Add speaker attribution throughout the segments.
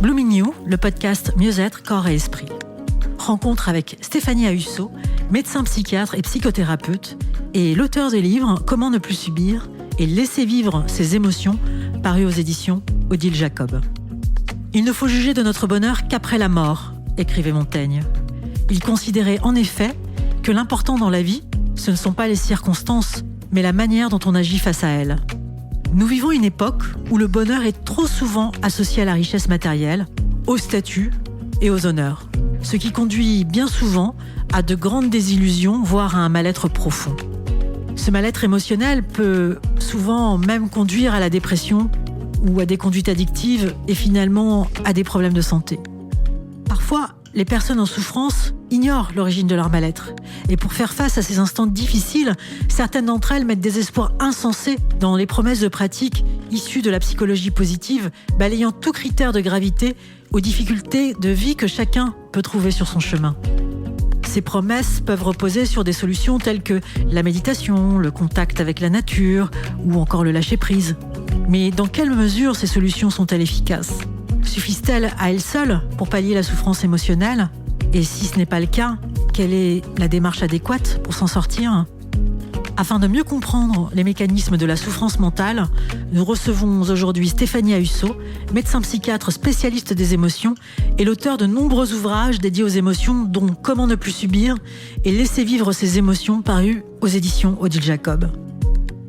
Speaker 1: Blooming You, le podcast Mieux-être, corps et esprit. Rencontre avec Stéphanie Ahussot, médecin psychiatre et psychothérapeute, et l'auteur des livres Comment ne plus subir et Laisser vivre ses émotions, paru aux éditions Odile Jacob. Il ne faut juger de notre bonheur qu'après la mort, écrivait Montaigne. Il considérait en effet que l'important dans la vie, ce ne sont pas les circonstances, mais la manière dont on agit face à elles. Nous vivons une époque où le bonheur est trop souvent associé à la richesse matérielle, au statut et aux honneurs, ce qui conduit bien souvent à de grandes désillusions, voire à un mal-être profond. Ce mal-être émotionnel peut souvent même conduire à la dépression ou à des conduites addictives et finalement à des problèmes de santé. Parfois, les personnes en souffrance ignorent l'origine de leur mal-être. Et pour faire face à ces instants difficiles, certaines d'entre elles mettent des espoirs insensés dans les promesses de pratiques issues de la psychologie positive, balayant tout critère de gravité aux difficultés de vie que chacun peut trouver sur son chemin. Ces promesses peuvent reposer sur des solutions telles que la méditation, le contact avec la nature ou encore le lâcher-prise. Mais dans quelle mesure ces solutions sont-elles efficaces ? Suffisent-elles à elles seules pour pallier la souffrance émotionnelle ? Et si ce n'est pas le cas, quelle est la démarche adéquate pour s'en sortir ? Afin de mieux comprendre les mécanismes de la souffrance mentale, nous recevons aujourd'hui Stéphanie Ahussot, médecin psychiatre spécialiste des émotions et l'auteur de nombreux ouvrages dédiés aux émotions, dont Comment ne plus subir et Laisser vivre ses émotions, parus aux éditions Odile Jacob.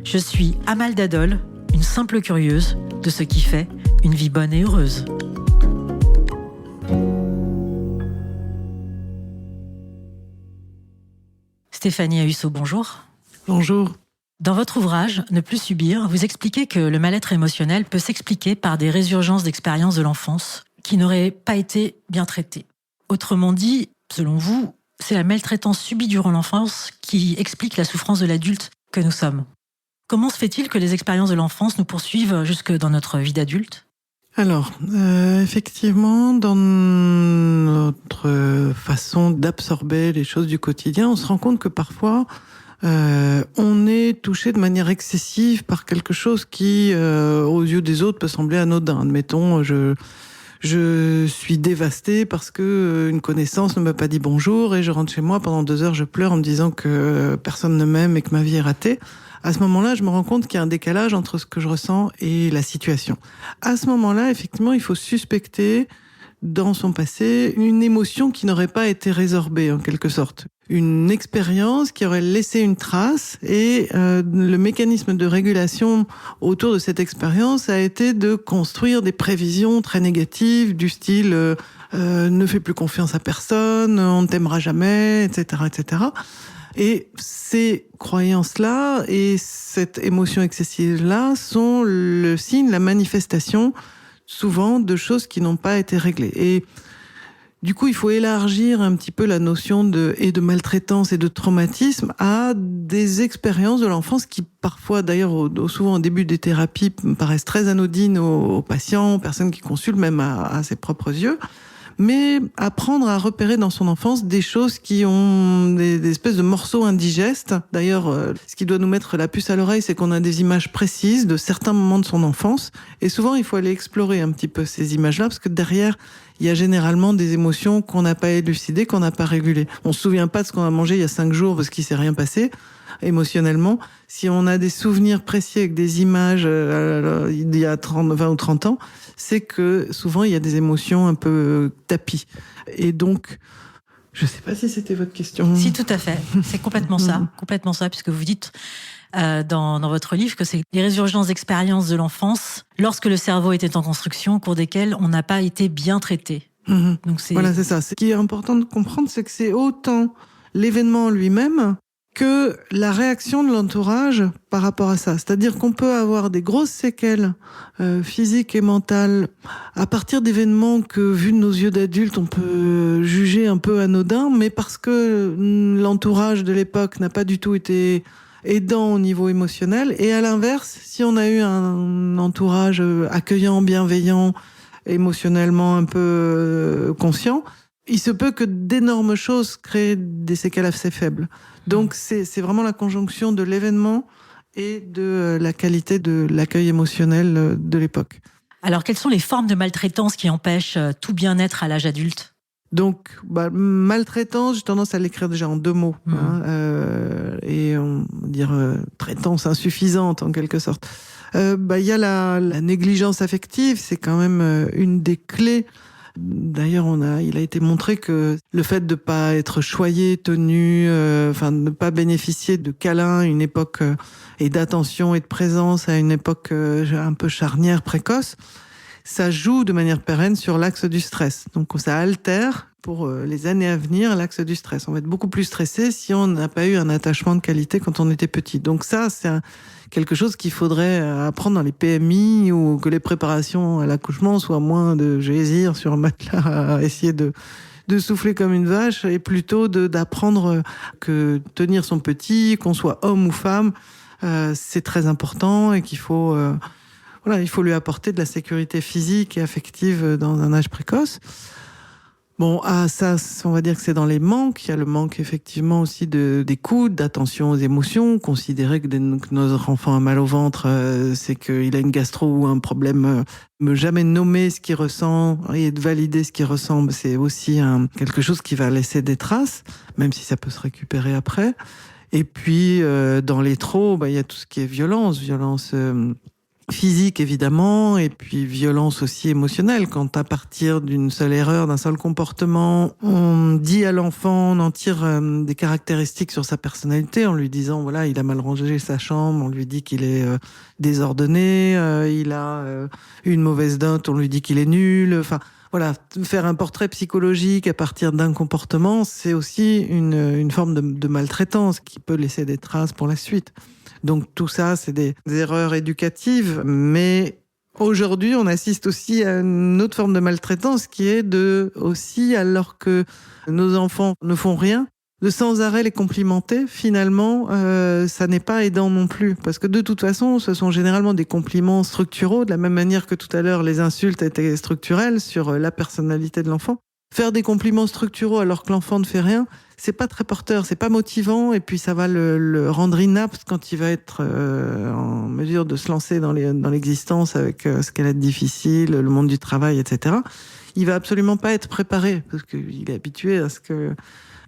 Speaker 1: Je suis Amal Dadol, une simple curieuse de ce qui fait une vie bonne et heureuse. Stéphanie Ahussot, bonjour.
Speaker 2: Bonjour.
Speaker 1: Dans votre ouvrage « Ne plus subir », vous expliquez que le mal-être émotionnel peut s'expliquer par des résurgences d'expériences de l'enfance qui n'auraient pas été bien traitées. Autrement dit, selon vous, c'est la maltraitance subie durant l'enfance qui explique la souffrance de l'adulte que nous sommes. Comment se fait-il que les expériences de l'enfance nous poursuivent jusque dans notre vie d'adulte ?
Speaker 2: Alors, effectivement, dans notre façon d'absorber les choses du quotidien, on se rend compte que parfois, on est touché de manière excessive par quelque chose qui, aux yeux des autres, peut sembler anodin. Admettons, je suis dévastée parce que une connaissance ne m'a pas dit bonjour et je rentre chez moi, pendant 2 heures, je pleure en me disant que personne ne m'aime et que ma vie est ratée. À ce moment-là, je me rends compte qu'il y a un décalage entre ce que je ressens et la situation. À ce moment-là, effectivement, il faut suspecter dans son passé une émotion qui n'aurait pas été résorbée, en quelque sorte. Une expérience qui aurait laissé une trace et le mécanisme de régulation autour de cette expérience a été de construire des prévisions très négatives du style ne fais plus confiance à personne, on ne t'aimera jamais, etc., etc. Et ces croyances-là et cette émotion excessive-là sont le signe, la manifestation, souvent, de choses qui n'ont pas été réglées. Et du coup, il faut élargir un petit peu la notion de maltraitance et de traumatisme à des expériences de l'enfance qui, parfois, d'ailleurs, souvent au début des thérapies, paraissent très anodines aux patients, aux personnes qui consultent, même à ses propres yeux. Mais apprendre à repérer dans son enfance des choses qui ont des espèces de morceaux indigestes. D'ailleurs, ce qui doit nous mettre la puce à l'oreille, c'est qu'on a des images précises de certains moments de son enfance. Et souvent, il faut aller explorer un petit peu ces images-là, parce que derrière, il y a généralement des émotions qu'on n'a pas élucidées, qu'on n'a pas régulées. On se souvient pas de ce qu'on a mangé il y a 5 jours parce qu'il s'est rien passé émotionnellement. Si on a des souvenirs précis avec des images il y a 20 ou 30 ans, c'est que souvent il y a des émotions un peu tapies. Et donc, je sais pas si c'était votre question.
Speaker 1: Si, tout à fait. C'est complètement ça, puisque vous dites dans votre livre que c'est les résurgences d'expériences de l'enfance lorsque le cerveau était en construction, au cours desquelles on n'a pas été bien traité. Donc
Speaker 2: Voilà, c'est ça. Ce qui est important de comprendre, c'est que c'est autant l'événement lui-même que la réaction de l'entourage par rapport à ça. C'est-à-dire qu'on peut avoir des grosses séquelles physiques et mentales à partir d'événements que, vus de nos yeux d'adultes, on peut juger un peu anodins, mais parce que l'entourage de l'époque n'a pas du tout été aidant au niveau émotionnel. Et à l'inverse, si on a eu un entourage accueillant, bienveillant, émotionnellement un peu conscient, il se peut que d'énormes choses créent des séquelles assez faibles. Donc c'est vraiment la conjonction de l'événement et de la qualité de l'accueil émotionnel de l'époque.
Speaker 1: Alors, quelles sont les formes de maltraitance qui empêchent tout bien-être à l'âge adulte ?
Speaker 2: Donc, maltraitance, j'ai tendance à l'écrire déjà en 2 mots, et on va dire traitance insuffisante en quelque sorte. Il y a la négligence affective, c'est quand même une des clés. D'ailleurs, il a été montré que le fait de pas être choyé, tenu, de ne pas bénéficier de câlins à une époque et d'attention et de présence à une époque un peu charnière, précoce, ça joue de manière pérenne sur l'axe du stress. Donc ça altère pour les années à venir l'axe du stress. On va être beaucoup plus stressé si on n'a pas eu un attachement de qualité quand on était petit. Donc ça, c'est quelque chose qu'il faudrait apprendre dans les PMI, ou que les préparations à l'accouchement soient moins de gésir sur un matelas à essayer de souffler comme une vache, et plutôt d'apprendre que tenir son petit, qu'on soit homme ou femme, c'est très important, et qu'il faut il faut lui apporter de la sécurité physique et affective dans un âge précoce. Bon, ça, on va dire que c'est dans les manques. Il y a le manque effectivement aussi d'écoute, d'attention aux émotions. Considérer que notre enfant a mal au ventre, c'est qu'il a une gastro ou un problème. Jamais nommer ce qu'il ressent et de valider ce qu'il ressent, c'est aussi quelque chose qui va laisser des traces, même si ça peut se récupérer après. Et puis, dans les trop, il y a tout ce qui est violence physique évidemment, et puis violence aussi émotionnelle. Quand à partir d'une seule erreur, d'un seul comportement, on dit à l'enfant, on en tire des caractéristiques sur sa personnalité en lui disant voilà, il a mal rangé sa chambre, on lui dit qu'il est désordonné, il a une mauvaise dot, on lui dit qu'il est nul. Enfin voilà, faire un portrait psychologique à partir d'un comportement, c'est aussi une forme de maltraitance qui peut laisser des traces pour la suite. Donc tout ça, c'est des erreurs éducatives, mais aujourd'hui, on assiste aussi à une autre forme de maltraitance qui est aussi, alors que nos enfants ne font rien, de sans arrêt les complimenter, finalement, ça n'est pas aidant non plus. Parce que de toute façon, ce sont généralement des compliments structuraux, de la même manière que tout à l'heure, les insultes étaient structurelles sur la personnalité de l'enfant. Faire des compliments structuraux alors que l'enfant ne fait rien, c'est pas très porteur, c'est pas motivant, et puis ça va le rendre inapte quand il va être en mesure de se lancer dans l'existence avec ce qu'elle est difficile, le monde du travail, etc. Il va absolument pas être préparé, parce qu'il est habitué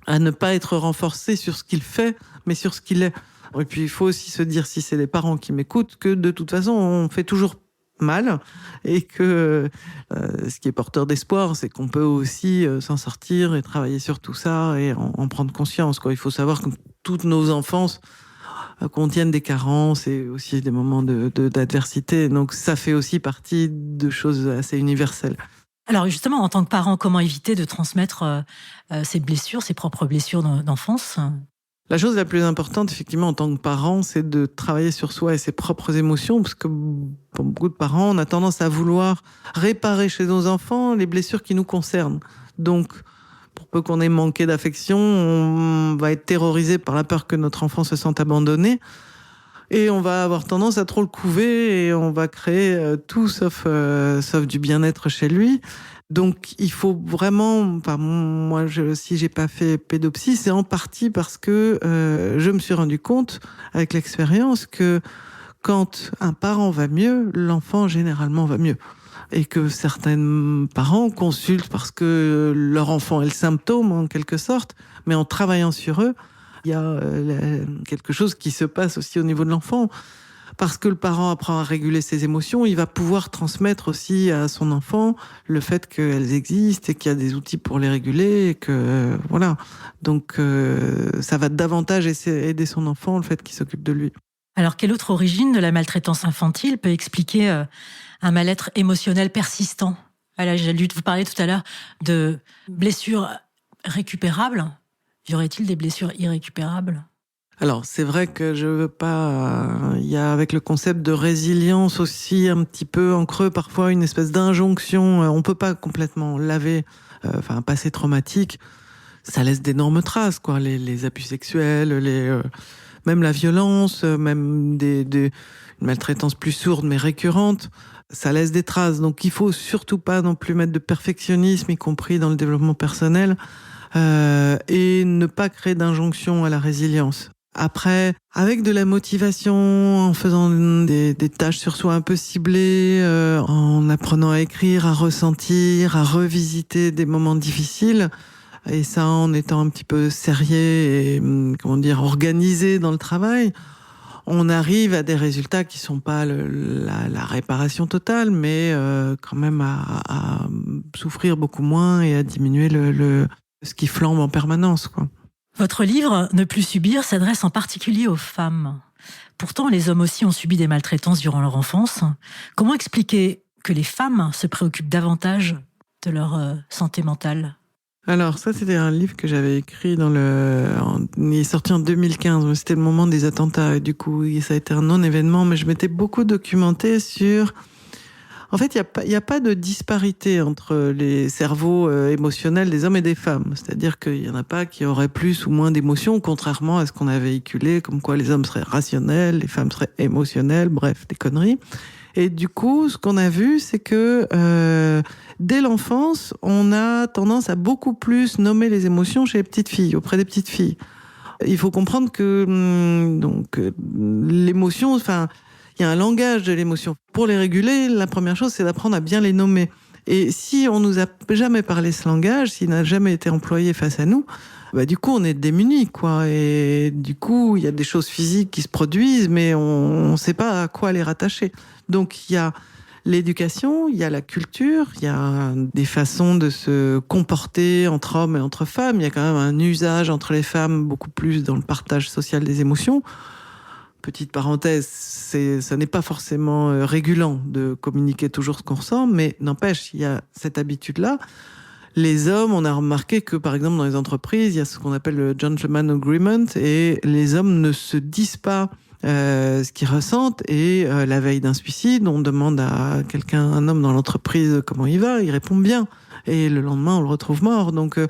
Speaker 2: à ne pas être renforcé sur ce qu'il fait, mais sur ce qu'il est. Et puis il faut aussi se dire, si c'est les parents qui m'écoutent, que de toute façon, on fait toujours mal, et que ce qui est porteur d'espoir, c'est qu'on peut aussi s'en sortir et travailler sur tout ça et en prendre conscience, quoi. Il faut savoir que toutes nos enfances contiennent des carences et aussi des moments d'adversité, donc ça fait aussi partie de choses assez universelles.
Speaker 1: Alors justement, en tant que parent, comment éviter de transmettre ses blessures, ses propres blessures d'enfance ?
Speaker 2: La chose la plus importante, effectivement, en tant que parent, c'est de travailler sur soi et ses propres émotions, parce que pour beaucoup de parents, on a tendance à vouloir réparer chez nos enfants les blessures qui nous concernent. Donc, pour peu qu'on ait manqué d'affection, on va être terrorisé par la peur que notre enfant se sente abandonné, et on va avoir tendance à trop le couver, et on va créer tout sauf du bien-être chez lui. Donc, il faut vraiment, si j'ai pas fait pédopsie, c'est en partie parce que je me suis rendu compte, avec l'expérience, que quand un parent va mieux, l'enfant généralement va mieux. Et que certains parents consultent parce que leur enfant est le symptôme, en quelque sorte, mais en travaillant sur eux, il y a quelque chose qui se passe aussi au niveau de l'enfant. Parce que le parent apprend à réguler ses émotions, il va pouvoir transmettre aussi à son enfant le fait qu'elles existent et qu'il y a des outils pour les réguler, et que voilà. Donc ça va davantage aider son enfant, le fait qu'il s'occupe de lui.
Speaker 1: Alors, quelle autre origine de la maltraitance infantile peut expliquer un mal-être émotionnel persistant à l'âge adulte ? Vous parliez tout à l'heure de blessures récupérables. Y aurait-il des blessures irrécupérables ?
Speaker 2: Alors, c'est vrai que je veux pas... Il y a avec le concept de résilience aussi un petit peu en creux parfois une espèce d'injonction. On peut pas complètement laver un passé traumatique. Ça laisse d'énormes traces, quoi. Les abus sexuels, même la violence, même une maltraitance plus sourde mais récurrente. Ça laisse des traces. Donc, il faut surtout pas non plus mettre de perfectionnisme, y compris dans le développement personnel, et ne pas créer d'injonction à la résilience. Après, avec de la motivation, en faisant des tâches sur soi un peu ciblées, en apprenant à écrire, à ressentir, à revisiter des moments difficiles, et ça en étant un petit peu sérieux et, organisé dans le travail, on arrive à des résultats qui sont pas la réparation totale, mais quand même à souffrir beaucoup moins et à diminuer ce qui flambe en permanence, quoi.
Speaker 1: Votre livre « Ne plus subir » s'adresse en particulier aux femmes. Pourtant, les hommes aussi ont subi des maltraitances durant leur enfance. Comment expliquer que les femmes se préoccupent davantage de leur santé mentale ?
Speaker 2: Alors ça, c'était un livre que j'avais écrit il est sorti en 2015. C'était le moment des attentats. Et du coup, ça a été un non-événement, mais je m'étais beaucoup documentée sur... En fait, il y a pas de disparité entre les cerveaux émotionnels des hommes et des femmes. C'est-à-dire qu'il y en a pas qui auraient plus ou moins d'émotions, contrairement à ce qu'on a véhiculé, comme quoi les hommes seraient rationnels, les femmes seraient émotionnelles, bref, des conneries. Et du coup, ce qu'on a vu, c'est que dès l'enfance, on a tendance à beaucoup plus nommer les émotions chez les petites filles, auprès des petites filles. Il faut comprendre que l'émotion, il y a un langage de l'émotion. Pour les réguler, la première chose, c'est d'apprendre à bien les nommer. Et si on nous a jamais parlé ce langage, s'il n'a jamais été employé face à nous, du coup, on est démunis, quoi. Et du coup, il y a des choses physiques qui se produisent, mais on ne sait pas à quoi les rattacher. Donc, il y a l'éducation, il y a la culture, il y a des façons de se comporter entre hommes et entre femmes. Il y a quand même un usage entre les femmes beaucoup plus dans le partage social des émotions. Petite parenthèse, ça n'est pas forcément régulant de communiquer toujours ce qu'on ressent, mais n'empêche, il y a cette habitude-là. Les hommes, on a remarqué que, par exemple, dans les entreprises, il y a ce qu'on appelle le gentleman agreement, et les hommes ne se disent pas ce qu'ils ressentent, et la veille d'un suicide, on demande à un homme dans l'entreprise, comment il va, il répond bien, et le lendemain, on le retrouve mort. Donc,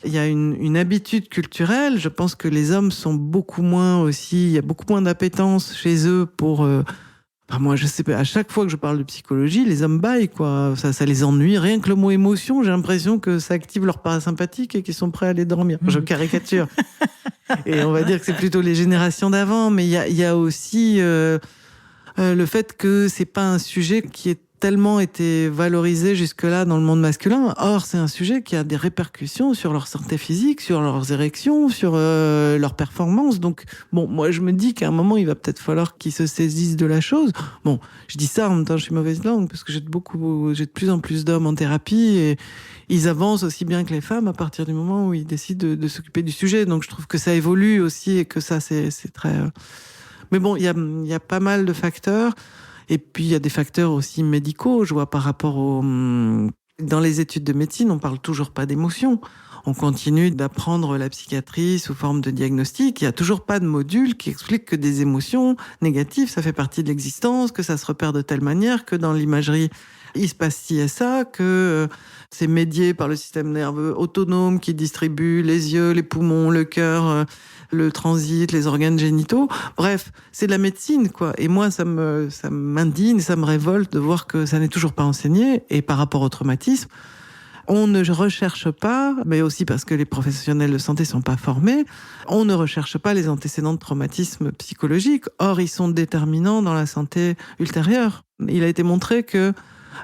Speaker 2: il y a une habitude culturelle. Je pense que les hommes sont beaucoup moins aussi, il y a beaucoup moins d'appétence chez eux pour... moi, je sais pas, à chaque fois que je parle de psychologie, les hommes baillent, quoi. Ça les ennuie. Rien que le mot émotion, j'ai l'impression que ça active leur parasympathique et qu'ils sont prêts à aller dormir. Je caricature. Et on va dire que c'est plutôt les générations d'avant, mais il y a aussi le fait que c'est pas un sujet qui est tellement été valorisé jusque-là dans le monde masculin. Or, c'est un sujet qui a des répercussions sur leur santé physique, sur leurs érections, sur leur performance. Donc, moi, je me dis qu'à un moment, il va peut-être falloir qu'ils se saisissent de la chose. Bon, je dis ça en même temps, je suis mauvaise langue, parce que j'ai de plus en plus d'hommes en thérapie, et ils avancent aussi bien que les femmes à partir du moment où ils décident de s'occuper du sujet. Donc, je trouve que ça évolue aussi, et que ça, c'est très... Mais bon, il y a pas mal de facteurs. Et puis, il y a des facteurs aussi médicaux. Je vois par rapport dans les études de médecine, on parle toujours pas d'émotion. On continue d'apprendre la psychiatrie sous forme de diagnostic. Il y a toujours pas de module qui explique que des émotions négatives, ça fait partie de l'existence, que ça se repère de telle manière, que dans l'imagerie, il se passe ci et ça, que c'est médié par le système nerveux autonome qui distribue les yeux, les poumons, le cœur, le transit, les organes génitaux. Bref, c'est de la médecine, quoi. Et moi, ça m'indigne, ça me révolte de voir que ça n'est toujours pas enseigné. Et par rapport au traumatisme, on ne recherche pas, mais aussi parce que les professionnels de santé sont pas formés, on ne recherche pas les antécédents de traumatisme psychologique. Or, ils sont déterminants dans la santé ultérieure. Il a été montré que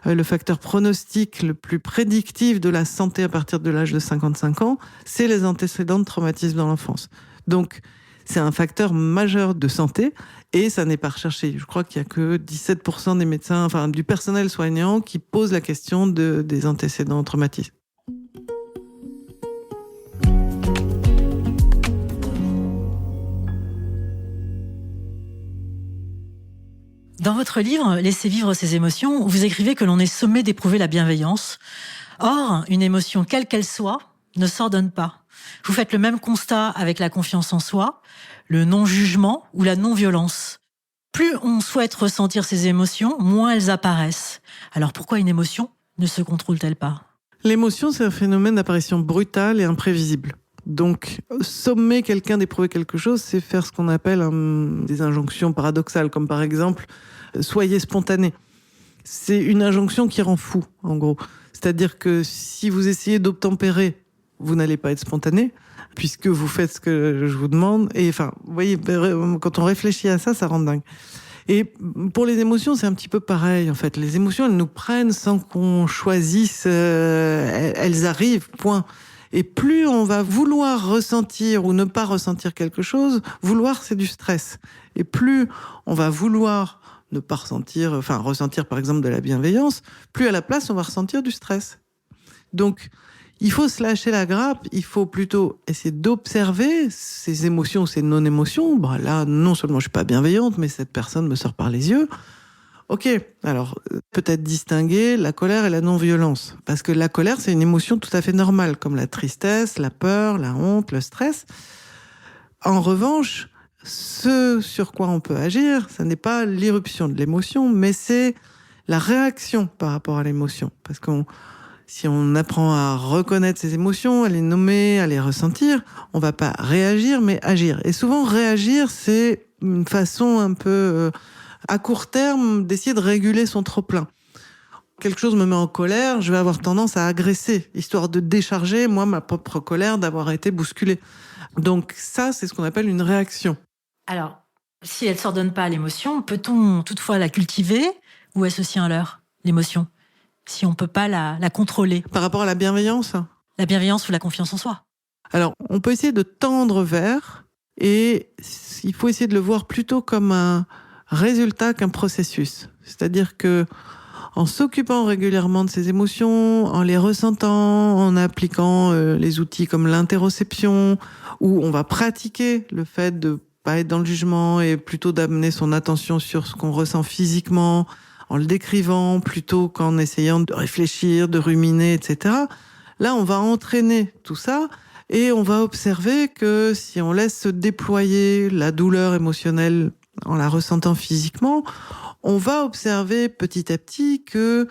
Speaker 2: le facteur pronostic le plus prédictif de la santé à partir de l'âge de 55 ans, c'est les antécédents de traumatisme dans l'enfance. Donc, c'est un facteur majeur de santé et ça n'est pas recherché. Je crois qu'il y a que 17% des médecins, du personnel soignant qui pose la question des antécédents de traumatisme.
Speaker 1: Dans votre livre « Laissez vivre ses émotions », vous écrivez que l'on est sommé d'éprouver la bienveillance. Or, une émotion, quelle qu'elle soit, ne s'ordonne pas. Vous faites le même constat avec la confiance en soi, le non-jugement ou la non-violence. Plus on souhaite ressentir ses émotions, moins elles apparaissent. Alors pourquoi une émotion ne se contrôle-t-elle pas ?
Speaker 2: L'émotion, c'est un phénomène d'apparition brutale et imprévisible. Donc, sommer quelqu'un d'éprouver quelque chose, c'est faire ce qu'on appelle des injonctions paradoxales, comme par exemple « soyez spontané ». C'est une injonction qui rend fou, en gros. C'est-à-dire que si vous essayez d'obtempérer vous n'allez pas être spontané, puisque vous faites ce que je vous demande. Et enfin, vous voyez, quand on réfléchit à ça, ça rend dingue. Et pour les émotions, c'est un petit peu pareil, en fait. Les émotions, elles nous prennent sans qu'on choisisse, elles arrivent, point. Et plus on va vouloir ressentir ou ne pas ressentir quelque chose, vouloir, c'est du stress. Et plus on va vouloir ne pas ressentir, enfin, ressentir par exemple de la bienveillance, plus à la place, on va ressentir du stress. Donc, il faut se lâcher la grappe, il faut plutôt essayer d'observer ces émotions, ces non-émotions. Bah là, non seulement je suis pas bienveillante, mais cette personne me sort par les yeux. Ok, alors peut-être distinguer la colère et la non-violence. Parce que la colère, c'est une émotion tout à fait normale, comme la tristesse, la peur, la honte, le stress. En revanche, ce sur quoi on peut agir, ce n'est pas l'irruption de l'émotion, mais c'est la réaction par rapport à l'émotion. Parce que si on apprend à reconnaître ses émotions, à les nommer, à les ressentir, on va pas réagir, mais agir. Et souvent, réagir, c'est une façon un peu à court terme d'essayer de réguler son trop-plein. Quelque chose me met en colère, je vais avoir tendance à agresser, histoire de décharger, moi, ma propre colère d'avoir été bousculée. Donc ça, c'est ce qu'on appelle une réaction.
Speaker 1: Alors, si elle ne s'ordonne pas à l'émotion, peut-on toutefois la cultiver ou est-ce aussi un leurre, l'émotion ? Si on ne peut pas la contrôler.
Speaker 2: Par rapport à la bienveillance ?
Speaker 1: La bienveillance ou la confiance en soi.
Speaker 2: Alors, on peut essayer de tendre vers, et il faut essayer de le voir plutôt comme un résultat qu'un processus. C'est-à-dire que en s'occupant régulièrement de ses émotions, en les ressentant, en appliquant les outils comme l'interoception, où on va pratiquer le fait de pas être dans le jugement et plutôt d'amener son attention sur ce qu'on ressent physiquement, en le décrivant plutôt qu'en essayant de réfléchir, de ruminer, etc. Là, on va entraîner tout ça et on va observer que si on laisse se déployer la douleur émotionnelle en la ressentant physiquement, on va observer petit à petit que,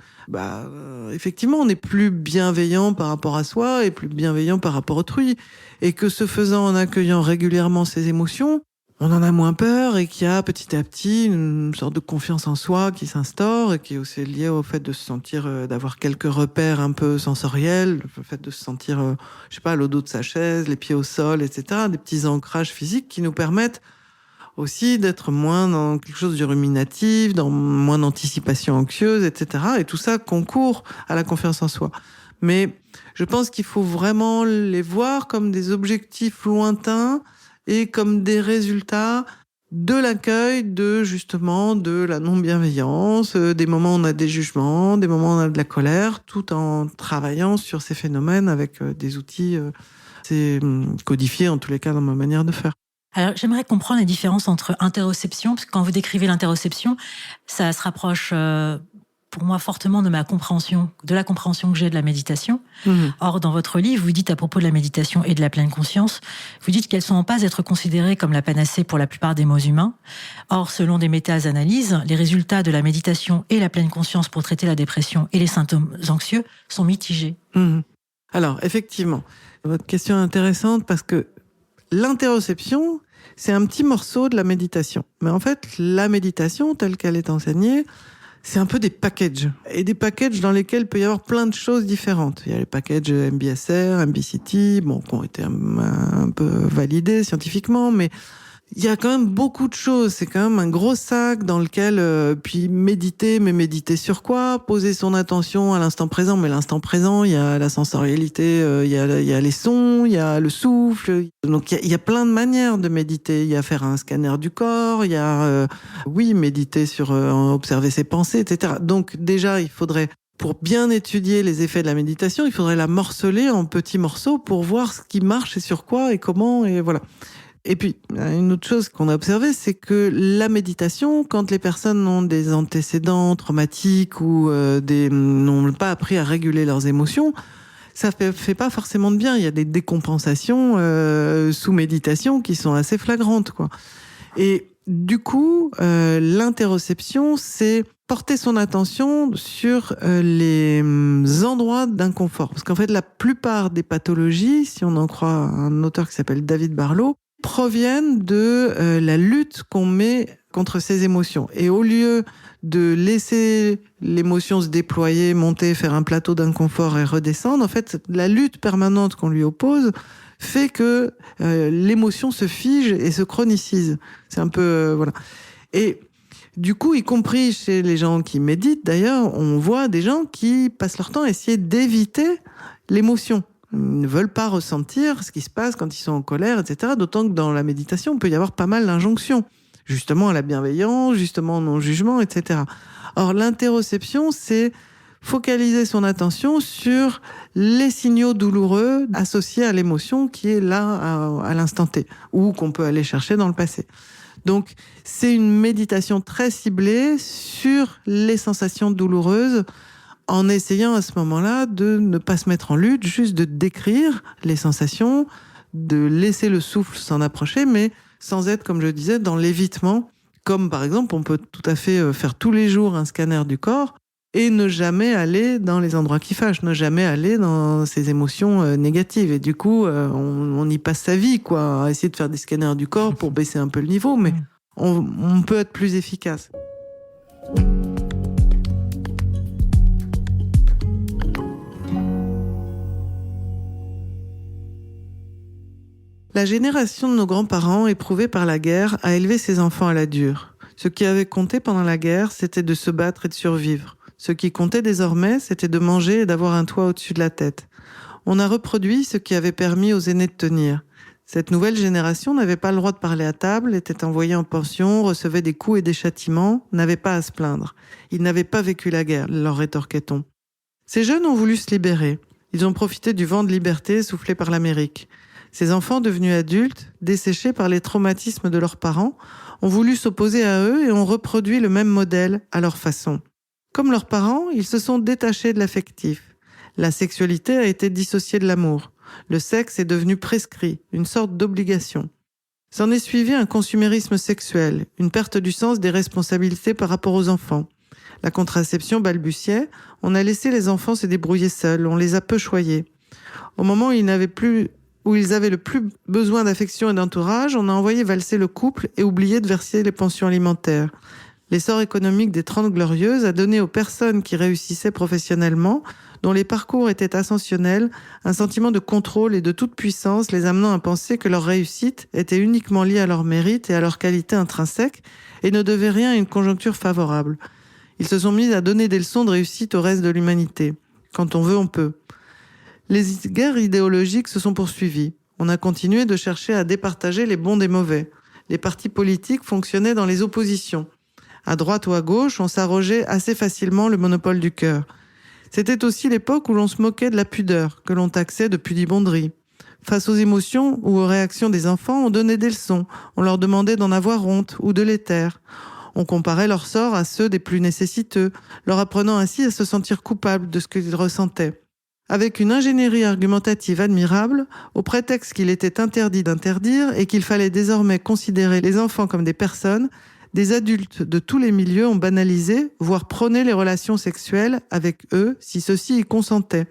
Speaker 2: effectivement, on est plus bienveillant par rapport à soi et plus bienveillant par rapport à autrui. Et que ce faisant, en accueillant régulièrement ses émotions, on en a moins peur et qu'il y a petit à petit une sorte de confiance en soi qui s'instaure et qui est aussi liée au fait de se sentir, d'avoir quelques repères un peu sensoriels, le fait de se sentir, à l'eau de sa chaise, les pieds au sol, etc., des petits ancrages physiques qui nous permettent aussi d'être moins dans quelque chose de ruminatif, dans moins d'anticipation anxieuse, etc. Et tout ça concourt à la confiance en soi. Mais je pense qu'il faut vraiment les voir comme des objectifs lointains et comme des résultats de l'accueil de la non-bienveillance, des moments où on a des jugements, des moments où on a de la colère, tout en travaillant sur ces phénomènes avec des outils, c'est codifié en tous les cas dans ma manière de faire.
Speaker 1: Alors, j'aimerais comprendre la différence entre interoception, parce que quand vous décrivez l'interoception, ça se rapproche pour moi fortement de la compréhension que j'ai de la méditation. Or, dans votre livre, vous dites à propos de la méditation et de la pleine conscience, vous dites qu'elles sont en passe d'être considérées comme la panacée pour la plupart des maux humains. Or, selon des méta-analyses, les résultats de la méditation et la pleine conscience pour traiter la dépression et les symptômes anxieux sont mitigés.
Speaker 2: Alors, effectivement, votre question est intéressante parce que l'interoception, c'est un petit morceau de la méditation. Mais en fait, la méditation, telle qu'elle est enseignée, c'est un peu des packages. Et des packages dans lesquels il peut y avoir plein de choses différentes. Il y a les packages MBSR, MBCT, qui ont été un peu validés scientifiquement, mais il y a quand même beaucoup de choses. C'est quand même un gros sac dans lequel, puis méditer, mais méditer sur quoi? Poser son attention à l'instant présent. Mais l'instant présent, il y a la sensorialité, il y a les sons, il y a le souffle. Donc il y a plein de manières de méditer. Il y a faire un scanner du corps, il y a, méditer sur observer ses pensées, etc. Donc déjà, il faudrait, pour bien étudier les effets de la méditation, il faudrait la morceler en petits morceaux pour voir ce qui marche et sur quoi et comment, et voilà. Et puis, une autre chose qu'on a observé, c'est que la méditation, quand les personnes ont des antécédents traumatiques ou n'ont pas appris à réguler leurs émotions, ça fait pas forcément de bien. Il y a des décompensations sous méditation qui sont assez flagrantes, quoi. Et du coup, l'interoception, c'est porter son attention sur les endroits d'inconfort. Parce qu'en fait, la plupart des pathologies, si on en croit un auteur qui s'appelle David Barlow, proviennent de la lutte qu'on met contre ses émotions. Et au lieu de laisser l'émotion se déployer, monter, faire un plateau d'inconfort et redescendre, en fait, la lutte permanente qu'on lui oppose fait que l'émotion se fige et se chronicise. C'est un peu... voilà. Et du coup, y compris chez les gens qui méditent, d'ailleurs, on voit des gens qui passent leur temps à essayer d'éviter l'émotion. Ils ne veulent pas ressentir ce qui se passe quand ils sont en colère, etc. D'autant que dans la méditation, il peut y avoir pas mal d'injonctions. Justement à la bienveillance, justement au non-jugement, etc. Or, l'interoception, c'est focaliser son attention sur les signaux douloureux associés à l'émotion qui est là à l'instant T, ou qu'on peut aller chercher dans le passé. Donc, c'est une méditation très ciblée sur les sensations douloureuses, en essayant à ce moment-là de ne pas se mettre en lutte, juste de décrire les sensations, de laisser le souffle s'en approcher, mais sans être, comme je disais, dans l'évitement. Comme par exemple, on peut tout à fait faire tous les jours un scanner du corps et ne jamais aller dans les endroits qui fâchent, ne jamais aller dans ces émotions négatives. Et du coup, on y passe sa vie, quoi, à essayer de faire des scanners du corps pour baisser un peu le niveau, mais on peut être plus efficace. La génération de nos grands-parents, éprouvée par la guerre, a élevé ses enfants à la dure. Ce qui avait compté pendant la guerre, c'était de se battre et de survivre. Ce qui comptait désormais, c'était de manger et d'avoir un toit au-dessus de la tête. On a reproduit ce qui avait permis aux aînés de tenir. Cette nouvelle génération n'avait pas le droit de parler à table, était envoyée en pension, recevait des coups et des châtiments, n'avait pas à se plaindre. Ils n'avaient pas vécu la guerre, leur rétorquait-on. Ces jeunes ont voulu se libérer. Ils ont profité du vent de liberté soufflé par l'Amérique. Ces enfants devenus adultes, desséchés par les traumatismes de leurs parents, ont voulu s'opposer à eux et ont reproduit le même modèle à leur façon. Comme leurs parents, ils se sont détachés de l'affectif. La sexualité a été dissociée de l'amour. Le sexe est devenu prescrit, une sorte d'obligation. S'en est suivi un consumérisme sexuel, une perte du sens des responsabilités par rapport aux enfants. La contraception balbutiait, on a laissé les enfants se débrouiller seuls, on les a peu choyés. Au moment où ils avaient le plus besoin d'affection et d'entourage, on a envoyé valser le couple et oublié de verser les pensions alimentaires. L'essor économique des 30 Glorieuses a donné aux personnes qui réussissaient professionnellement, dont les parcours étaient ascensionnels, un sentiment de contrôle et de toute puissance, les amenant à penser que leur réussite était uniquement liée à leur mérite et à leur qualité intrinsèque et ne devait rien à une conjoncture favorable. Ils se sont mis à donner des leçons de réussite au reste de l'humanité. Quand on veut, on peut. Les guerres idéologiques se sont poursuivies. On a continué de chercher à départager les bons des mauvais. Les partis politiques fonctionnaient dans les oppositions. À droite ou à gauche, on s'arrogeait assez facilement le monopole du cœur. C'était aussi l'époque où l'on se moquait de la pudeur, que l'on taxait de pudibonderie. Face aux émotions ou aux réactions des enfants, on donnait des leçons. On leur demandait d'en avoir honte ou de les taire. On comparait leur sort à ceux des plus nécessiteux, leur apprenant ainsi à se sentir coupables de ce qu'ils ressentaient. Avec une ingénierie argumentative admirable, au prétexte qu'il était interdit d'interdire et qu'il fallait désormais considérer les enfants comme des personnes, des adultes de tous les milieux ont banalisé, voire prôné les relations sexuelles avec eux si ceux-ci y consentaient.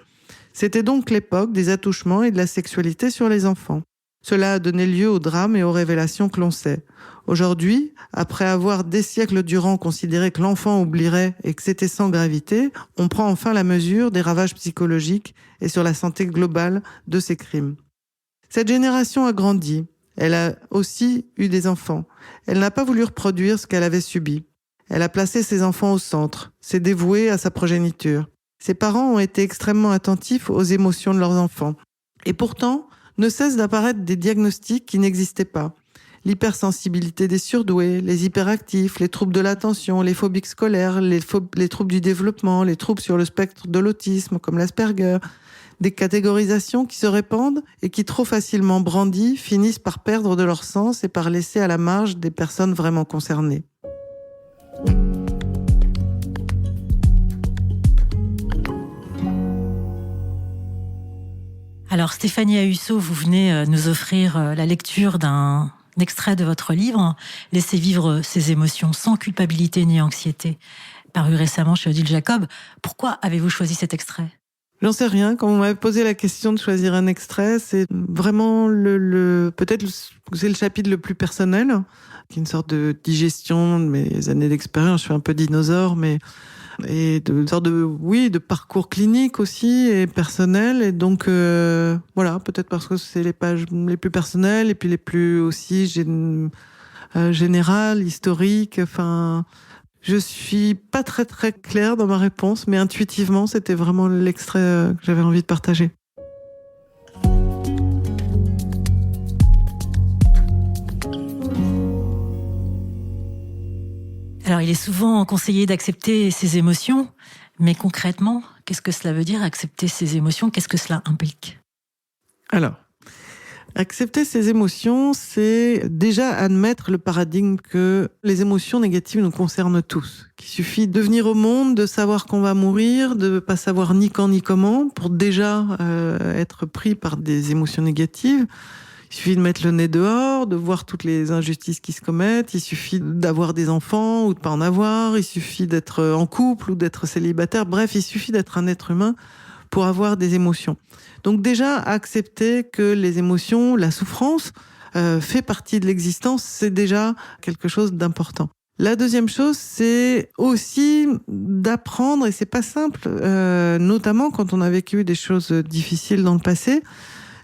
Speaker 2: C'était donc l'époque des attouchements et de la sexualité sur les enfants. Cela a donné lieu aux drames et aux révélations que l'on sait. Aujourd'hui, après avoir des siècles durant considéré que l'enfant oublierait et que c'était sans gravité, on prend enfin la mesure des ravages psychologiques et sur la santé globale de ces crimes. Cette génération a grandi. Elle a aussi eu des enfants. Elle n'a pas voulu reproduire ce qu'elle avait subi. Elle a placé ses enfants au centre, s'est dévouée à sa progéniture. Ses parents ont été extrêmement attentifs aux émotions de leurs enfants. Et pourtant, ne cessent d'apparaître des diagnostics qui n'existaient pas. L'hypersensibilité des surdoués, les hyperactifs, les troubles de l'attention, les phobiques scolaires, les troubles du développement, les troubles sur le spectre de l'autisme comme l'Asperger, des catégorisations qui se répandent et qui trop facilement brandies finissent par perdre de leur sens et par laisser à la marge des personnes vraiment concernées.
Speaker 1: Alors Stéphanie Ahussot, vous venez nous offrir la lecture d'un extrait de votre livre « Laissez vivre ses émotions sans culpabilité ni anxiété », paru récemment chez Odile Jacob. Pourquoi avez-vous choisi cet extrait ?
Speaker 2: J'en sais rien. Quand vous m'avez posé la question de choisir un extrait, c'est vraiment peut-être c'est le chapitre le plus personnel. qui est une sorte de digestion de mes années d'expérience. Je suis un peu dinosaure, mais et de sorte de parcours clinique aussi et personnel. Et donc voilà, peut-être parce que c'est les pages les plus personnelles et puis les plus aussi générales, historiques. Enfin, je suis pas très très claire dans ma réponse, mais intuitivement, c'était vraiment l'extrait que j'avais envie de partager.
Speaker 1: Alors, il est souvent conseillé d'accepter ses émotions, mais concrètement, qu'est-ce que cela veut dire, accepter ses émotions? Qu'est-ce que cela implique?
Speaker 2: Alors, accepter ses émotions, c'est déjà admettre le paradigme que les émotions négatives nous concernent tous. Qu'il suffit de venir au monde, de savoir qu'on va mourir, de pas savoir ni quand ni comment, pour déjà être pris par des émotions négatives. Il suffit de mettre le nez dehors, de voir toutes les injustices qui se commettent. Il suffit d'avoir des enfants ou de pas en avoir. Il suffit d'être en couple ou d'être célibataire. Bref, il suffit d'être un être humain pour avoir des émotions. Donc déjà, accepter que les émotions, la souffrance, fait partie de l'existence, c'est déjà quelque chose d'important. La deuxième chose, c'est aussi d'apprendre, et c'est pas simple, notamment quand on a vécu des choses difficiles dans le passé,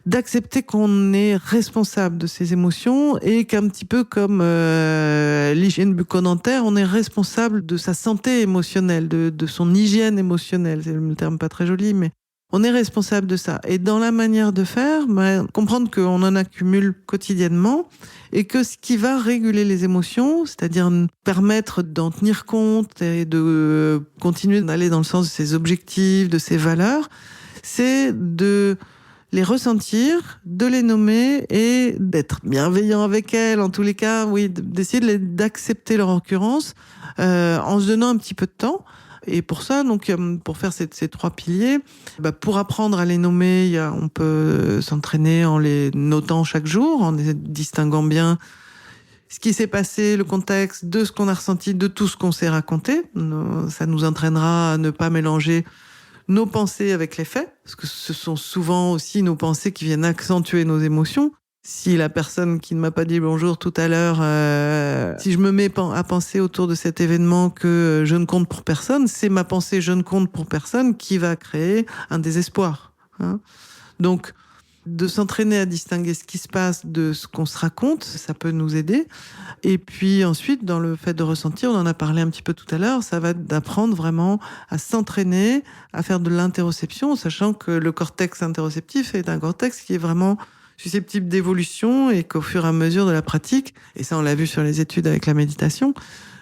Speaker 2: d'accepter qu'on est responsable de ses émotions et qu'un petit peu comme l'hygiène bucco-dentaire, on est responsable de sa santé émotionnelle, de son hygiène émotionnelle. C'est le terme pas très joli, mais on est responsable de ça. Et dans la manière de faire, comprendre qu'on en accumule quotidiennement et que ce qui va réguler les émotions, c'est-à-dire permettre d'en tenir compte et de continuer d'aller dans le sens de ses objectifs, de ses valeurs, c'est de les ressentir, de les nommer et d'être bienveillant avec elles. En tous les cas, oui, d'essayer d'accepter leur occurrence en se donnant un petit peu de temps. Et pour ça, donc, pour faire ces trois piliers, pour apprendre à les nommer, on peut s'entraîner en les notant chaque jour, en les distinguant bien ce qui s'est passé, le contexte, de ce qu'on a ressenti, de tout ce qu'on s'est raconté. Ça nous entraînera à ne pas mélanger nos pensées avec les faits, parce que ce sont souvent aussi nos pensées qui viennent accentuer nos émotions. Si la personne qui ne m'a pas dit bonjour tout à l'heure, si je me mets à penser autour de cet événement que je ne compte pour personne, c'est ma pensée je ne compte pour personne qui va créer un désespoir. Hein. Donc, de s'entraîner à distinguer ce qui se passe de ce qu'on se raconte, ça peut nous aider. Et puis ensuite, dans le fait de ressentir, on en a parlé un petit peu tout à l'heure, ça va d'apprendre vraiment à s'entraîner, à faire de l'interoception, sachant que le cortex interoceptif est un cortex qui est vraiment susceptible d'évolution et qu'au fur et à mesure de la pratique, et ça on l'a vu sur les études avec la méditation,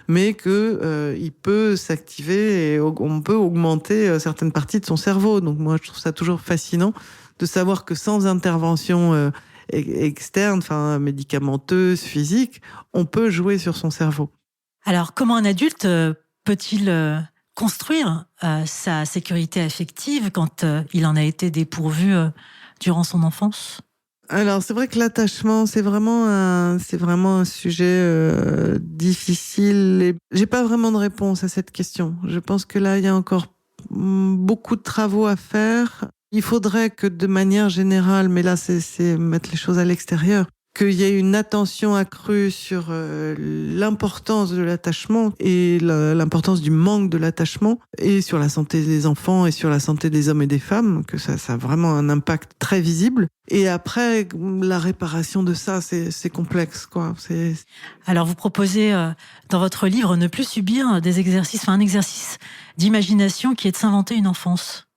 Speaker 2: mais que il peut s'activer et on peut augmenter certaines parties de son cerveau. Donc moi je trouve ça toujours fascinant de savoir que sans intervention externe, enfin médicamenteuse, physique, on peut jouer sur son cerveau.
Speaker 1: Alors comment un adulte peut-il construire sa sécurité affective quand il en a été dépourvu durant son enfance ?
Speaker 2: Alors c'est vrai que l'attachement c'est vraiment un sujet difficile et j'ai pas vraiment de réponse à cette question. Je pense que là il y a encore beaucoup de travaux à faire. Il faudrait que de manière générale, mais là c'est mettre les choses à l'extérieur, qu'il y ait une attention accrue sur l'importance de l'attachement et l'importance du manque de l'attachement et sur la santé des enfants et sur la santé des hommes et des femmes, que ça a vraiment un impact très visible. Et après, la réparation de ça, c'est complexe, quoi.
Speaker 1: Alors, vous proposez dans votre livre Ne plus subir un exercice d'imagination qui est de s'inventer une enfance.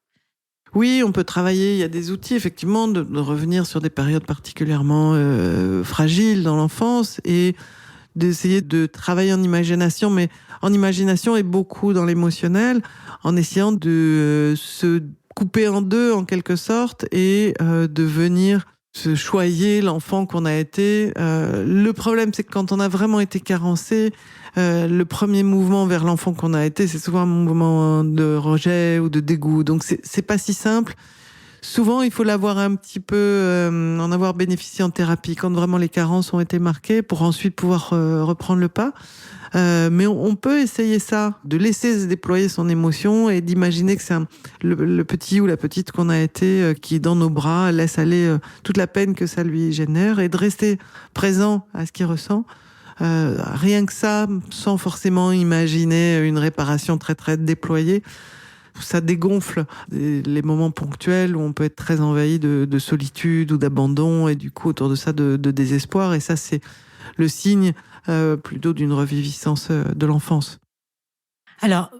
Speaker 2: Oui, on peut travailler, il y a des outils effectivement de revenir sur des périodes particulièrement fragiles dans l'enfance et d'essayer de travailler en imagination, mais en imagination et beaucoup dans l'émotionnel, en essayant de se couper en deux en quelque sorte et de venir se choyer l'enfant qu'on a été. Le problème, c'est que quand on a vraiment été carencé, le premier mouvement vers l'enfant qu'on a été, c'est souvent un mouvement de rejet ou de dégoût. Donc c'est pas si simple. Souvent, il faut l'avoir un petit peu, en avoir bénéficié en thérapie, quand vraiment les carences ont été marquées, pour ensuite pouvoir reprendre le pas. Mais on peut essayer ça, de laisser se déployer son émotion et d'imaginer que c'est le petit ou la petite qu'on a été qui, dans nos bras, laisse aller toute la peine que ça lui génère et de rester présent à ce qu'il ressent. Rien que ça, sans forcément imaginer une réparation très très déployée, ça dégonfle les moments ponctuels où on peut être très envahi de solitude ou d'abandon, et du coup autour de ça de désespoir, et ça c'est le signe plutôt d'une reviviscence de l'enfance.
Speaker 1: Alors,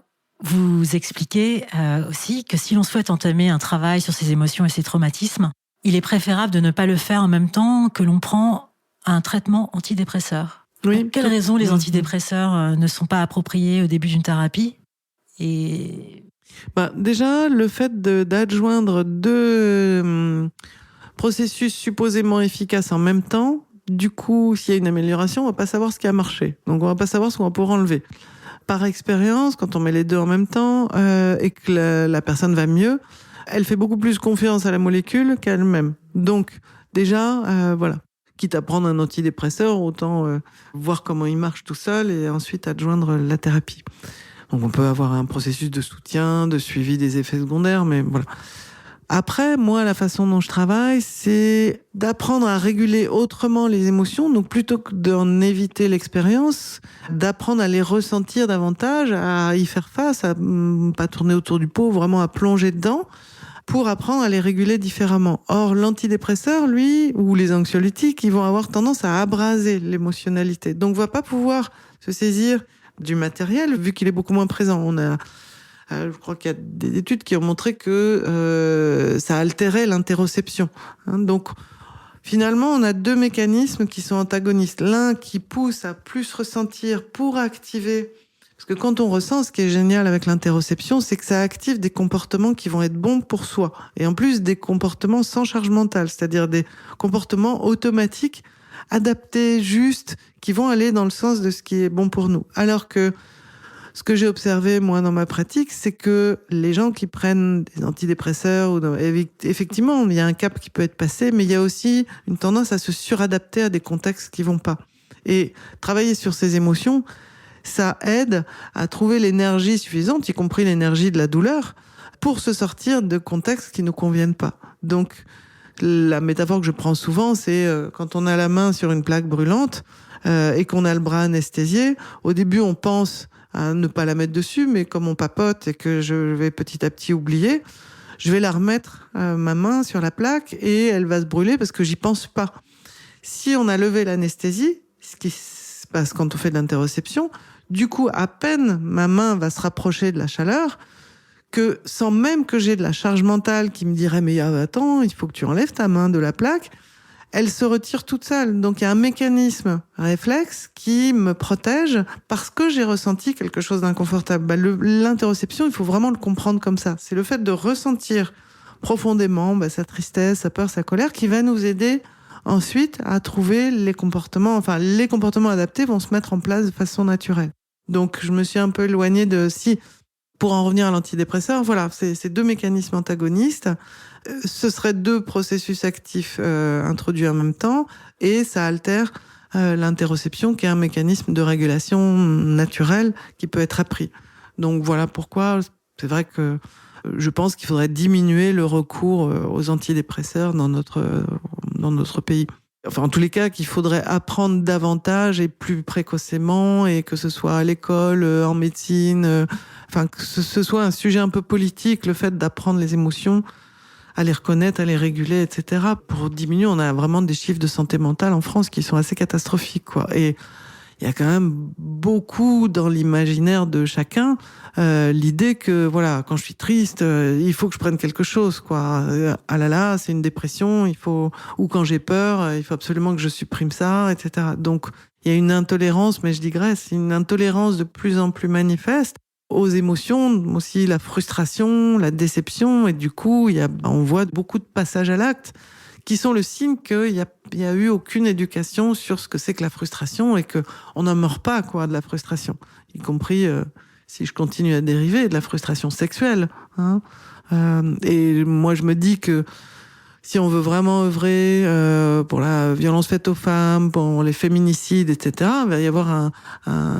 Speaker 1: vous expliquez aussi que si l'on souhaite entamer un travail sur ses émotions et ses traumatismes, il est préférable de ne pas le faire en même temps que l'on prend un traitement antidépresseur.
Speaker 2: Oui.
Speaker 1: Pour quelles raisons les antidépresseurs ne sont pas appropriés au début d'une thérapie? Et
Speaker 2: Déjà, le fait d'adjoindre deux processus supposément efficaces en même temps, du coup, s'il y a une amélioration, on va pas savoir ce qui a marché. Donc, on va pas savoir ce qu'on va pouvoir enlever. Par expérience, quand on met les deux en même temps et que la personne va mieux, elle fait beaucoup plus confiance à la molécule qu'à elle-même. Donc, déjà, voilà. Quitte à prendre un antidépresseur, autant voir comment il marche tout seul et ensuite adjoindre la thérapie. Donc, on peut avoir un processus de soutien, de suivi des effets secondaires, mais voilà. Après, moi, la façon dont je travaille, c'est d'apprendre à réguler autrement les émotions. Donc, plutôt que d'en éviter l'expérience, d'apprendre à les ressentir davantage, à y faire face, à pas tourner autour du pot, vraiment à plonger dedans, pour apprendre à les réguler différemment. Or, l'antidépresseur, lui, ou les anxiolytiques, ils vont avoir tendance à abraser l'émotionnalité. Donc, va pas pouvoir se saisir du matériel, vu qu'il est beaucoup moins présent. Je crois qu'il y a des études qui ont montré que ça altérait l'interoception. Donc, finalement, on a deux mécanismes qui sont antagonistes. L'un qui pousse à plus ressentir pour activer. Parce que quand on ressent, ce qui est génial avec l'interoception, c'est que ça active des comportements qui vont être bons pour soi. Et en plus, des comportements sans charge mentale, c'est-à-dire des comportements automatiques, adaptés, justes, qui vont aller dans le sens de ce qui est bon pour nous. Alors que ce que j'ai observé, moi, dans ma pratique, c'est que les gens qui prennent des antidépresseurs, effectivement, il y a un cap qui peut être passé, mais il y a aussi une tendance à se suradapter à des contextes qui vont pas. Et travailler sur ces émotions, ça aide à trouver l'énergie suffisante, y compris l'énergie de la douleur, pour se sortir de contextes qui ne conviennent pas. Donc, la métaphore que je prends souvent, c'est quand on a la main sur une plaque brûlante et qu'on a le bras anesthésié, au début, on pense à ne pas la mettre dessus, mais comme on papote et que je vais petit à petit oublier, je vais la remettre ma main sur la plaque et elle va se brûler parce que j'y pense pas. Si on a levé l'anesthésie, ce qui se passe quand on fait de l'interoception, du coup, à peine ma main va se rapprocher de la chaleur, que sans même que j'ai de la charge mentale qui me dirait « mais attends, il faut que tu enlèves ta main de la plaque », elle se retire toute seule. Donc, il y a un mécanisme réflexe qui me protège parce que j'ai ressenti quelque chose d'inconfortable. L'interoception, il faut vraiment le comprendre comme ça. C'est le fait de ressentir profondément sa tristesse, sa peur, sa colère qui va nous aider ensuite à trouver les comportements. Enfin, les comportements adaptés vont se mettre en place de façon naturelle. Donc, je me suis un peu éloignée de... Pour en revenir à l'antidépresseur, voilà, c'est deux mécanismes antagonistes. Ce seraient deux processus actifs introduits en même temps, et ça altère l'interoception, qui est un mécanisme de régulation naturelle qui peut être appris. Donc voilà pourquoi c'est vrai que je pense qu'il faudrait diminuer le recours aux antidépresseurs dans notre pays. Enfin, en tous les cas, qu'il faudrait apprendre davantage et plus précocement, et que ce soit à l'école, en médecine, enfin, que ce soit un sujet un peu politique, le fait d'apprendre les émotions, à les reconnaître, à les réguler, etc. Pour diminuer, on a vraiment des chiffres de santé mentale en France qui sont assez catastrophiques, quoi. Et il y a quand même beaucoup dans l'imaginaire de chacun l'idée que voilà, quand je suis triste, il faut que je prenne quelque chose, quoi. Ah là là, c'est une dépression, ou quand j'ai peur, il faut absolument que je supprime ça, etc. Donc il y a une intolérance, mais je digresse, une intolérance de plus en plus manifeste aux émotions, aussi la frustration, la déception, et du coup on voit beaucoup de passages à l'acte qui sont le signe qu'il y a eu aucune éducation sur ce que c'est que la frustration et que on n'en meurt pas, quoi, de la frustration. Y compris, si je continue à dériver, de la frustration sexuelle, hein. Et moi, je me dis que si on veut vraiment œuvrer pour la violence faite aux femmes, pour les féminicides, etc., il va y avoir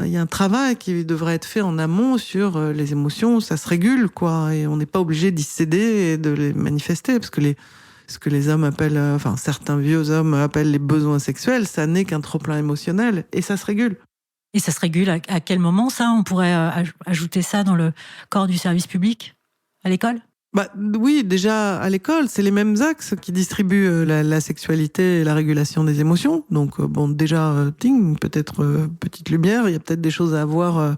Speaker 2: il y a un travail qui devrait être fait en amont sur les émotions. Ça se régule, quoi, et on n'est pas obligé d'y céder et de les manifester, parce que ce que les hommes appellent, certains vieux hommes appellent les besoins sexuels, ça n'est qu'un trop-plein émotionnel et ça se régule.
Speaker 1: Et ça se régule à quel moment, ça? On pourrait ajouter ça dans le corps du service public, à l'école?
Speaker 2: Oui, déjà à l'école, c'est les mêmes axes qui distribuent la sexualité et la régulation des émotions. Donc déjà, peut-être petite lumière, il y a peut-être des choses à avoir,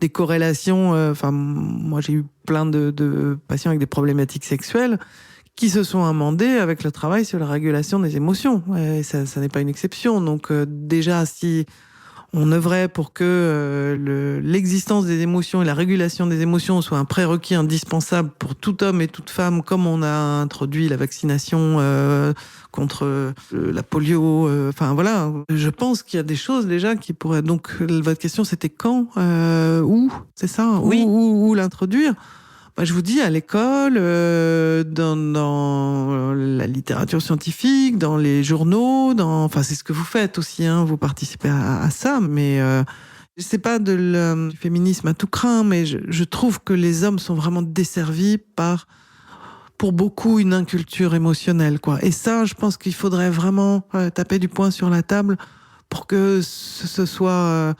Speaker 2: des corrélations. Moi j'ai eu plein de patients avec des problématiques sexuelles qui se sont amendés avec le travail sur la régulation des émotions. Et ça n'est pas une exception. Donc déjà, si on œuvrait pour que l'existence des émotions et la régulation des émotions soit un prérequis indispensable pour tout homme et toute femme, comme on a introduit la vaccination contre la polio. Je pense qu'il y a des choses déjà qui pourraient... Donc, votre question, c'était quand, où, c'est ça?
Speaker 1: Oui.
Speaker 2: Où l'introduire? Je vous dis, à l'école, dans la littérature scientifique, dans les journaux, c'est ce que vous faites aussi, hein, vous participez à ça, mais c'est pas du féminisme à tout crin, mais je trouve que les hommes sont vraiment desservis par, pour beaucoup, une inculture émotionnelle, quoi. Et ça, je pense qu'il faudrait vraiment taper du poing sur la table pour que ce soit...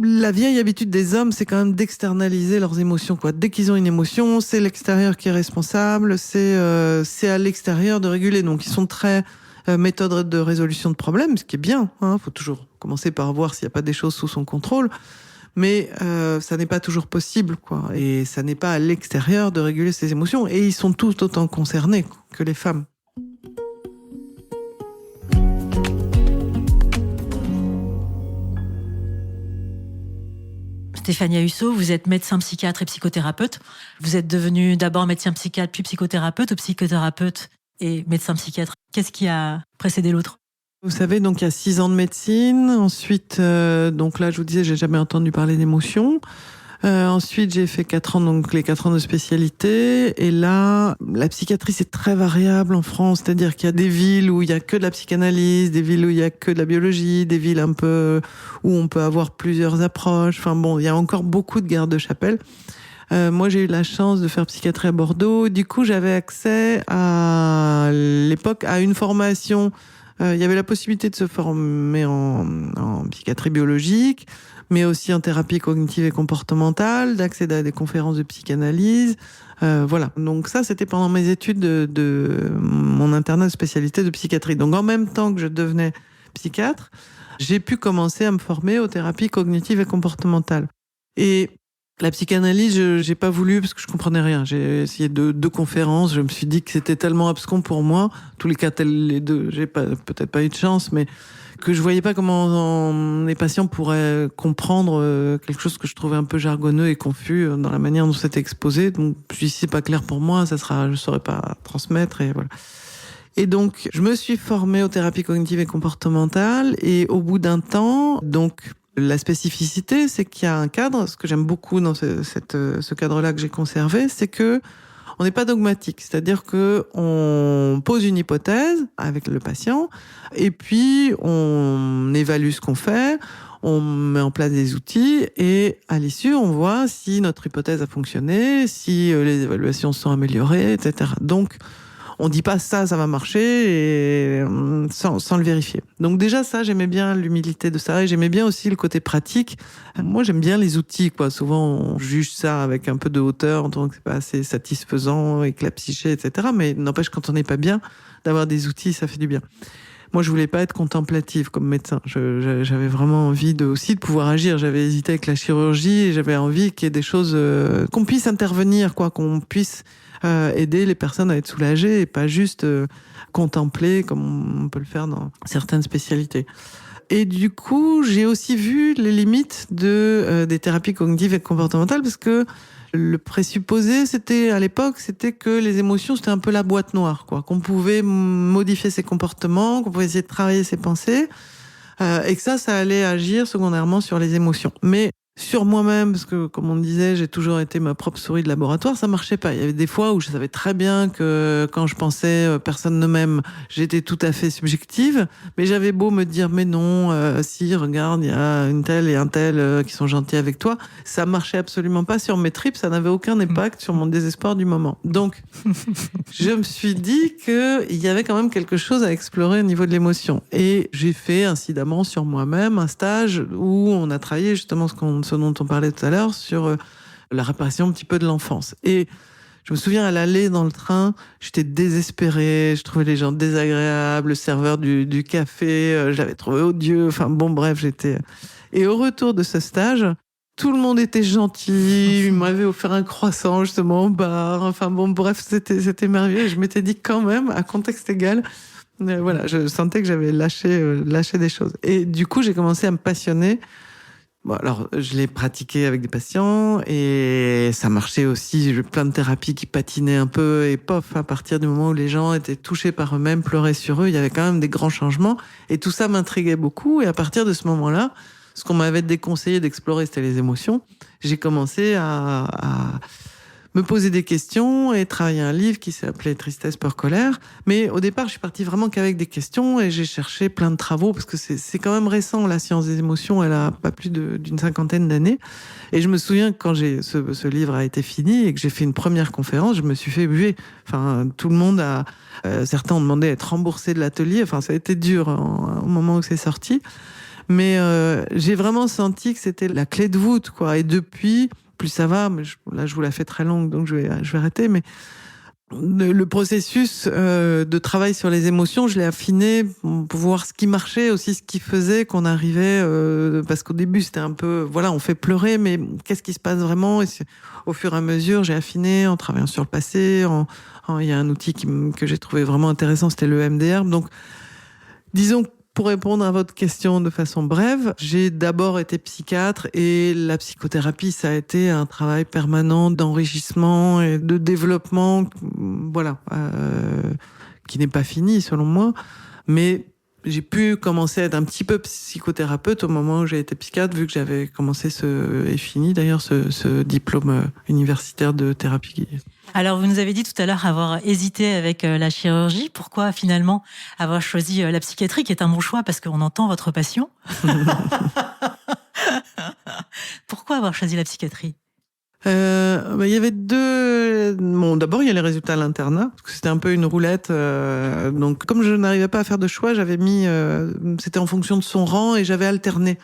Speaker 2: La vieille habitude des hommes, c'est quand même d'externaliser leurs émotions, quoi. Dès qu'ils ont une émotion, c'est l'extérieur qui est responsable, c'est à l'extérieur de réguler. Donc ils sont très méthode de résolution de problèmes, ce qui est bien, hein. Faut toujours commencer par voir s'il n'y a pas des choses sous son contrôle, mais ça n'est pas toujours possible, quoi. Et ça n'est pas à l'extérieur de réguler ses émotions. Et ils sont tous autant concernés que les femmes.
Speaker 1: Stéphanie Husso, vous êtes médecin psychiatre et psychothérapeute. Vous êtes devenu d'abord médecin psychiatre puis psychothérapeute ou psychothérapeute et médecin psychiatre. Qu'est-ce qui a précédé l'autre?
Speaker 2: Vous savez, donc il y a 6 ans de médecine. Ensuite, donc là, je vous disais, j'ai jamais entendu parler d'émotion. Ensuite, j'ai fait 4 ans, donc les 4 ans de spécialité. Et là, la psychiatrie, c'est très variable en France. C'est-à-dire qu'il y a des villes où il y a que de la psychanalyse, des villes où il y a que de la biologie, des villes un peu où on peut avoir plusieurs approches. Il y a encore beaucoup de gardes de chapelle. Moi, j'ai eu la chance de faire psychiatrie à Bordeaux. Du coup, j'avais accès à l'époque à une formation. Il y avait la possibilité de se former en psychiatrie biologique, mais aussi en thérapie cognitive et comportementale, d'accéder à des conférences de psychanalyse. Donc ça, c'était pendant mes études de mon internat de spécialité de psychiatrie. Donc en même temps que je devenais psychiatre, j'ai pu commencer à me former aux thérapies cognitives et comportementales. Et la psychanalyse, j'ai pas voulu parce que je comprenais rien. J'ai essayé deux conférences. Je me suis dit que c'était tellement abscon pour moi. En tous les cas, les deux, j'ai peut-être pas eu de chance, mais que je voyais pas comment les patients pourraient comprendre quelque chose que je trouvais un peu jargonneux et confus dans la manière dont c'était exposé. Donc, je me suis dit, si c'est pas clair pour moi, je saurais pas transmettre et voilà. Et donc, je me suis formée aux thérapies cognitives et comportementales et au bout d'un temps, donc, la spécificité, c'est qu'il y a un cadre, ce que j'aime beaucoup dans ce cadre-là que j'ai conservé, c'est que on n'est pas dogmatique. C'est-à-dire que on pose une hypothèse avec le patient et puis on évalue ce qu'on fait, on met en place des outils et à l'issue, on voit si notre hypothèse a fonctionné, si les évaluations sont améliorées, etc. Donc, on dit pas ça va marcher et sans le vérifier. Donc déjà ça, j'aimais bien l'humilité de ça et j'aimais bien aussi le côté pratique. Moi, j'aime bien les outils, quoi. Souvent, on juge ça avec un peu de hauteur, donc c'est pas assez satisfaisant avec la psyché, etc. Mais n'empêche, quand on n'est pas bien, d'avoir des outils, ça fait du bien. Moi, je voulais pas être contemplative comme médecin. J'avais vraiment envie aussi de pouvoir agir. J'avais hésité avec la chirurgie et j'avais envie qu'il y ait des choses, qu'on puisse intervenir, quoi, qu'on puisse aider les personnes à être soulagées et pas juste contempler comme on peut le faire dans certaines spécialités. Et du coup, j'ai aussi vu les limites des thérapies cognitives et comportementales parce que le présupposé, à l'époque, c'était que les émotions, c'était un peu la boîte noire, quoi. Qu'on pouvait modifier ses comportements, qu'on pouvait essayer de travailler ses pensées, et que ça allait agir secondairement sur les émotions. Mais sur moi-même, parce que, comme on disait, j'ai toujours été ma propre souris de laboratoire, ça marchait pas. Il y avait des fois où je savais très bien que quand je pensais personne ne m'aime, j'étais tout à fait subjective, mais j'avais beau me dire, mais non, si, regarde, il y a une telle et un tel qui sont gentils avec toi, ça marchait absolument pas sur mes tripes, ça n'avait aucun impact sur mon désespoir du moment. Donc, je me suis dit qu'il y avait quand même quelque chose à explorer au niveau de l'émotion. Et j'ai fait incidemment sur moi-même un stage où on a travaillé justement ce dont on parlait tout à l'heure, sur la réparation un petit peu de l'enfance. Et je me souviens, à l'aller dans le train, j'étais désespérée, je trouvais les gens désagréables, le serveur du café, je l'avais trouvé odieux, enfin bon, bref, j'étais... Et au retour de ce stage, tout le monde était gentil, il m'avait offert un croissant justement au bar, enfin bon, bref, c'était merveilleux. Et je m'étais dit quand même, à contexte égal, voilà, je sentais que j'avais lâché des choses. Et du coup, j'ai commencé à me passionner. Bon, alors, je l'ai pratiqué avec des patients et ça marchait aussi. J'ai eu plein de thérapies qui patinaient un peu et pof, à partir du moment où les gens étaient touchés par eux-mêmes, pleuraient sur eux, il y avait quand même des grands changements et tout ça m'intriguait beaucoup. Et à partir de ce moment-là, ce qu'on m'avait déconseillé d'explorer, c'était les émotions. J'ai commencé à me poser des questions et travailler un livre qui s'appelait Tristesse, peur, colère. Mais au départ, je suis partie vraiment qu'avec des questions et j'ai cherché plein de travaux parce que c'est quand même récent, la science des émotions. Elle a pas plus d'une cinquantaine d'années. Et je me souviens que quand ce livre a été fini et que j'ai fait une première conférence, je me suis fait huer. Enfin, tout le monde certains ont demandé à être remboursés de l'atelier. Enfin, ça a été dur au moment où c'est sorti. Mais j'ai vraiment senti que c'était la clé de voûte, quoi. Et depuis, plus ça va, mais là je vous la fais très longue, donc je vais arrêter. Mais le processus de travail sur les émotions, je l'ai affiné pour voir ce qui marchait, aussi ce qui faisait qu'on arrivait. Parce qu'au début c'était un peu, voilà, on fait pleurer, mais qu'est-ce qui se passe vraiment? Et au fur et à mesure, j'ai affiné en travaillant sur le passé. Il y a un outil que j'ai trouvé vraiment intéressant, c'était le MDR. Donc, disons que pour répondre à votre question de façon brève, j'ai d'abord été psychiatre et la psychothérapie, ça a été un travail permanent d'enrichissement et de développement, voilà, qui n'est pas fini selon moi, mais j'ai pu commencer à être un petit peu psychothérapeute au moment où j'ai été psychiatre, vu que j'avais commencé et fini d'ailleurs ce diplôme universitaire de thérapie.
Speaker 1: Alors, vous nous avez dit tout à l'heure avoir hésité avec la chirurgie. Pourquoi finalement avoir choisi la psychiatrie, qui est un bon choix parce qu'on entend votre passion? Pourquoi avoir choisi la psychiatrie?
Speaker 2: Il y avait deux... Bon, d'abord, il y a les résultats à l'internat, parce que c'était un peu une roulette. Donc, comme je n'arrivais pas à faire de choix, j'avais mis... c'était en fonction de son rang et j'avais alterné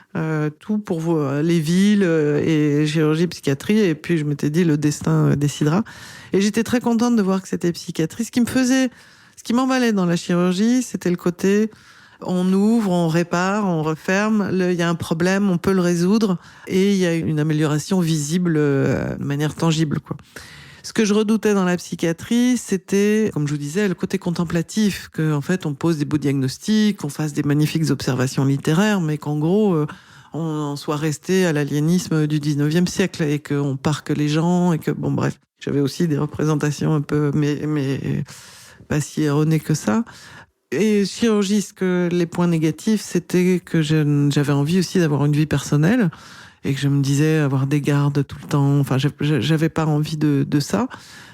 Speaker 2: tout pour les villes et chirurgie, psychiatrie. Et puis, je m'étais dit, le destin décidera. Et j'étais très contente de voir que c'était psychiatrie. Ce qui m'emballait dans la chirurgie, c'était le côté... On ouvre, on répare, on referme. Il y a un problème, on peut le résoudre. Et il y a une amélioration visible de manière tangible, quoi. Ce que je redoutais dans la psychiatrie, c'était, comme je vous disais, le côté contemplatif. En fait, on pose des beaux diagnostics, qu'on fasse des magnifiques observations littéraires, mais qu'en gros, on soit resté à l'aliénisme du 19e siècle et qu'on parque les gens et que, bon, bref. J'avais aussi des représentations un peu, mais pas si erronées que ça. Et chirurgie, les points négatifs, c'était que j'avais envie aussi d'avoir une vie personnelle et que je me disais avoir des gardes tout le temps. Enfin, j'avais pas envie de ça.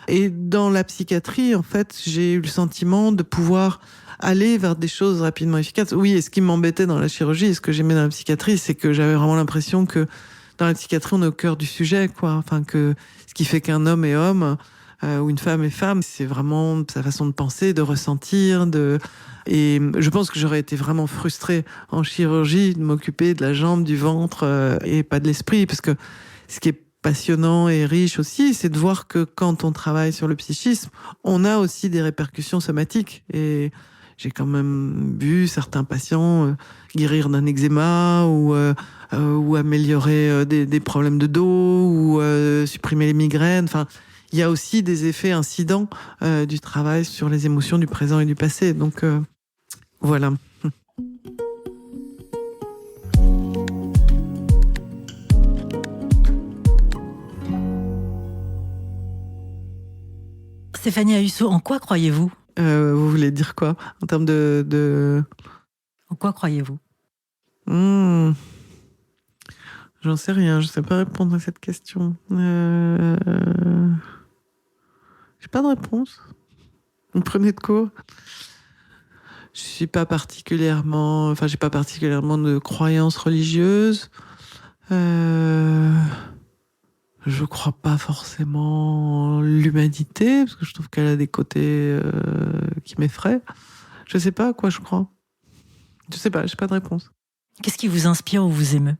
Speaker 2: Et dans la psychiatrie, en fait, j'ai eu le sentiment de pouvoir aller vers des choses rapidement efficaces. Oui, et ce qui m'embêtait dans la chirurgie, et ce que j'aimais dans la psychiatrie, c'est que j'avais vraiment l'impression que dans la psychiatrie, on est au cœur du sujet, quoi. Enfin, que ce qui fait qu'un homme est homme, ou une femme est femme, c'est vraiment sa façon de penser, de ressentir, et je pense que j'aurais été vraiment frustrée en chirurgie de m'occuper de la jambe, du ventre, et pas de l'esprit, parce que ce qui est passionnant et riche aussi, c'est de voir que quand on travaille sur le psychisme, on a aussi des répercussions somatiques. Et j'ai quand même vu certains patients guérir d'un eczéma ou améliorer des problèmes de dos ou supprimer les migraines. Enfin, il y a aussi des effets incidents du travail sur les émotions du présent et du passé. Donc, voilà.
Speaker 1: Stéphanie Ayuso, en quoi croyez-vous?
Speaker 2: Vous voulez dire quoi en termes de...
Speaker 1: En quoi croyez-vous?
Speaker 2: J'en sais rien, je sais pas répondre à cette question. J'ai pas de réponse. Vous me prenez de court. Je suis pas particulièrement, j'ai pas particulièrement de croyances religieuses. Je crois pas forcément en l'humanité, parce que je trouve qu'elle a des côtés qui m'effraient. Je sais pas à quoi je crois. Je sais pas, j'ai pas de réponse.
Speaker 1: Qu'est-ce qui vous inspire ou vous émeut?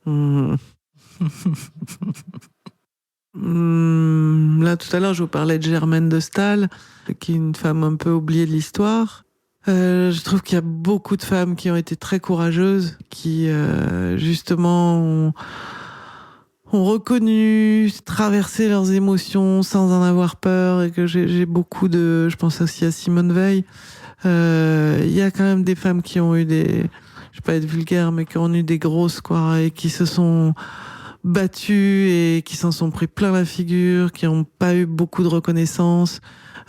Speaker 2: Là, tout à l'heure, je vous parlais de Germaine de Staël, qui est une femme un peu oubliée de l'histoire. Je trouve qu'il y a beaucoup de femmes qui ont été très courageuses, qui justement ont reconnu, traversé leurs émotions sans en avoir peur, et que j'ai beaucoup de... Je pense aussi à Simone Veil. Il y a quand même des femmes qui ont eu des... Je vais pas être vulgaire, mais qui ont eu des grosses, quoi, et qui se sont battues et qui s'en sont pris plein la figure, qui n'ont pas eu beaucoup de reconnaissance,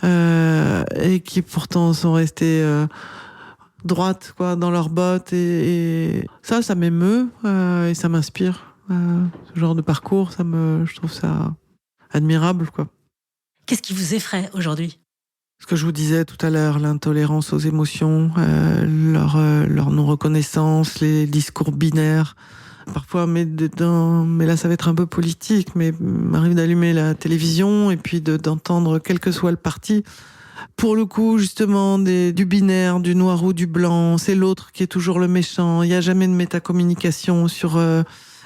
Speaker 2: et qui pourtant sont restées droites, quoi, dans leurs bottes, et ça m'émeut, et ça m'inspire. Ce genre de parcours, je trouve ça admirable, quoi.
Speaker 1: Qu'est-ce qui vous effraie aujourd'hui?
Speaker 2: Ce que je vous disais tout à l'heure, l'intolérance aux émotions, leur non-reconnaissance, les discours binaires. Parfois, mais là, ça va être un peu politique, mais m'arrive d'allumer la télévision et puis d'entendre quel que soit le parti. Pour le coup, justement, du binaire, du noir ou du blanc, c'est l'autre qui est toujours le méchant. Il n'y a jamais de métacommunication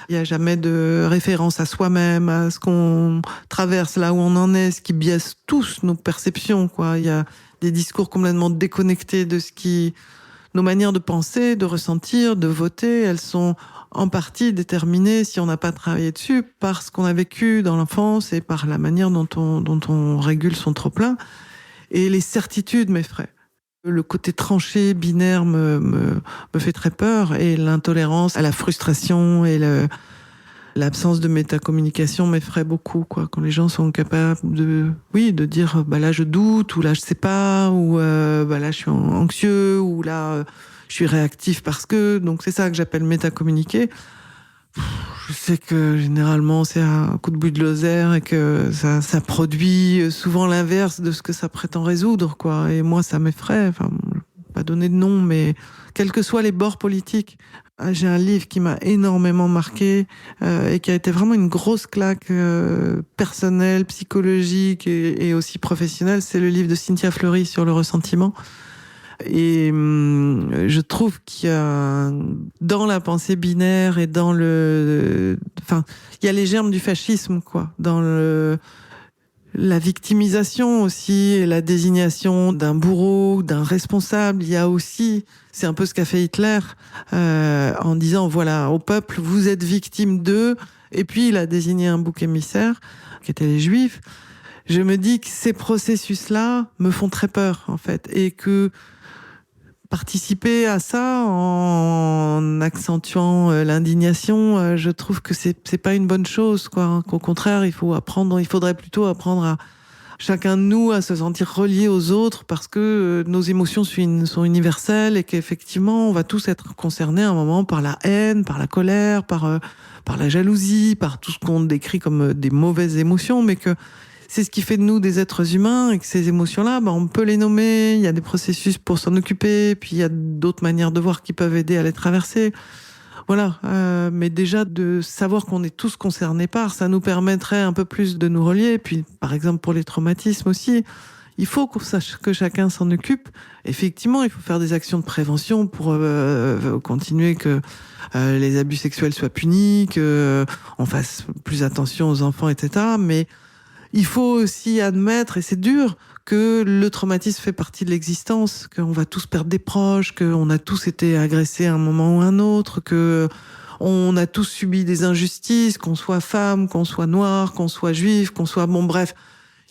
Speaker 2: il n'y a jamais de référence à soi-même, à ce qu'on traverse, là où on en est, ce qui biaise tous nos perceptions, quoi. Il y a des discours complètement déconnectés de nos manières de penser, de ressentir, de voter. Elles sont en partie déterminées, si on n'a pas travaillé dessus, par ce qu'on a vécu dans l'enfance et par la manière dont on régule son trop-plein. Et les certitudes m'effraient. Le côté tranché, binaire me fait très peur, et l'intolérance à la frustration et l'absence de métacommunication m'effraie beaucoup, quoi. Quand les gens sont capables de dire, là je doute, ou là je sais pas, ou là je suis anxieux, ou là je suis réactif parce que, donc c'est ça que j'appelle métacommuniquer. Je sais que généralement c'est un coup de bulldozer et que ça produit souvent l'inverse de ce que ça prétend résoudre, quoi. Et moi, ça m'effraie. Enfin, je vais pas donner de nom, mais quels que soient les bords politiques, j'ai un livre qui m'a énormément marqué et qui a été vraiment une grosse claque personnelle, psychologique et aussi professionnelle. C'est le livre de Cynthia Fleury sur le ressentiment. Et je trouve qu'il y a dans la pensée binaire et il y a les germes du fascisme, quoi, dans la victimisation aussi, et la désignation d'un bourreau, d'un responsable. Il y a aussi, c'est un peu ce qu'a fait Hitler, en disant, voilà, au peuple, vous êtes victime d'eux, et puis il a désigné un bouc émissaire, qui étaient les Juifs. Je me dis que ces processus-là me font très peur, en fait, et que participer à ça en accentuant l'indignation, je trouve que c'est pas une bonne chose, quoi. Qu'au contraire, il faudrait plutôt apprendre à chacun de nous à se sentir relié aux autres, parce que nos émotions sont universelles, et qu'effectivement, on va tous être concernés à un moment par la haine, par la colère, par la jalousie, par tout ce qu'on décrit comme des mauvaises émotions, mais que c'est ce qui fait de nous des êtres humains, et que ces émotions-là, on peut les nommer, il y a des processus pour s'en occuper, puis il y a d'autres manières de voir qui peuvent aider à les traverser. Voilà, mais déjà de savoir qu'on est tous concernés par, ça nous permettrait un peu plus de nous relier. Puis par exemple pour les traumatismes aussi, il faut qu'on sache que chacun s'en occupe. Effectivement, il faut faire des actions de prévention pour continuer que les abus sexuels soient punis, que on fasse plus attention aux enfants, etc. Mais il faut aussi admettre, et c'est dur, que le traumatisme fait partie de l'existence, qu'on va tous perdre des proches, qu'on a tous été agressés à un moment ou un autre, que on a tous subi des injustices, qu'on soit femme, qu'on soit noir, qu'on soit juif, qu'on soit... Bon, bref,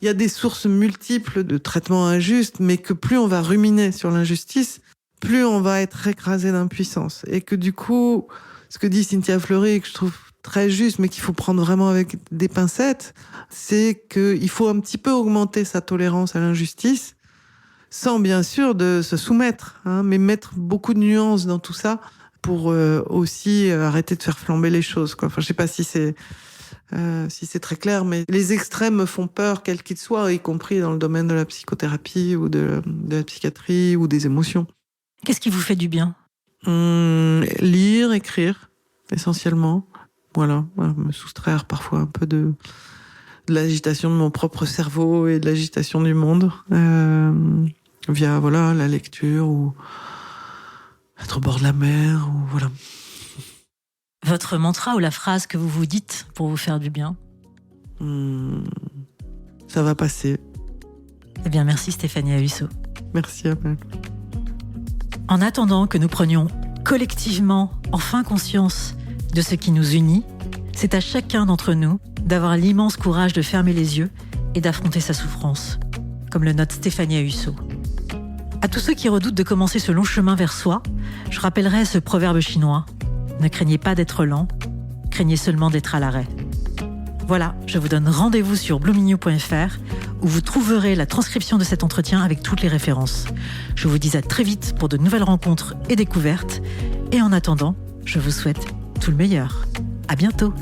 Speaker 2: il y a des sources multiples de traitements injustes, mais que plus on va ruminer sur l'injustice, plus on va être écrasé d'impuissance. Et que du coup, ce que dit Cynthia Fleury, que je trouve très juste, mais qu'il faut prendre vraiment avec des pincettes, c'est qu'il faut un petit peu augmenter sa tolérance à l'injustice, sans bien sûr de se soumettre, mais mettre beaucoup de nuances dans tout ça, pour aussi arrêter de faire flamber les choses, quoi. Enfin, je sais pas si c'est très clair, mais les extrêmes me font peur, quels qu'ils soient, y compris dans le domaine de la psychothérapie ou de la psychiatrie ou des émotions.
Speaker 1: Qu'est-ce qui vous fait du bien ?
Speaker 2: Lire, écrire, essentiellement. Voilà, me soustraire parfois un peu de l'agitation de mon propre cerveau et de l'agitation du monde, via la lecture ou être au bord de la mer, ou voilà.
Speaker 1: Votre mantra ou la phrase que vous vous dites pour vous faire du bien ?
Speaker 2: Ça va passer.
Speaker 1: Eh bien, merci Stéphanie Ahussot.
Speaker 2: Merci Amel.
Speaker 1: En attendant que nous prenions collectivement enfin conscience de ce qui nous unit, c'est à chacun d'entre nous d'avoir l'immense courage de fermer les yeux et d'affronter sa souffrance, comme le note Stéphanie Ahussot. À tous ceux qui redoutent de commencer ce long chemin vers soi, je rappellerai ce proverbe chinois : ne craignez pas d'être lent, craignez seulement d'être à l'arrêt. Voilà, je vous donne rendez-vous sur bloomingnew.fr où vous trouverez la transcription de cet entretien avec toutes les références. Je vous dis à très vite pour de nouvelles rencontres et découvertes. Et en attendant, je vous souhaite tout le meilleur. À bientôt.